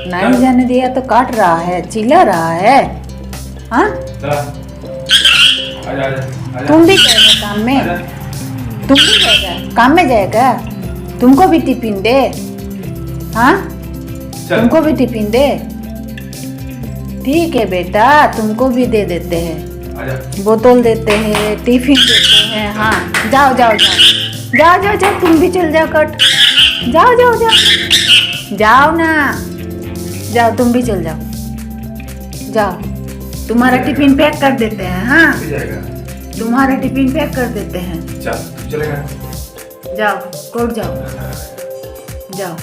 नहीं जाने दिया तो काट रहा है, चिल्ला रहा है। हाँ तुम भी जाएगा काम में, तुम भी जाएगा काम में जाएगा, तुमको भी टिफिन दे। हाँ तुमको भी टिफिन दे। ठीक है बेटा, तुमको भी दे देते हैं, बोतल देते हैं, टिफिन देते हैं। हाँ जाओ जाओ जाओ जाओ जाओ जाओ, तुम भी चल जाओ कट, जाओ जाओ जाओ जाओ ना, जाओ तुम भी चल जाओ, जाओ तुम्हारा टिफिन पैक कर देते हैं। हाँ तुम्हारा टिफिन पैक कर देते हैं। चलेगा, जाओ कोर्ट जाओ, जाओ।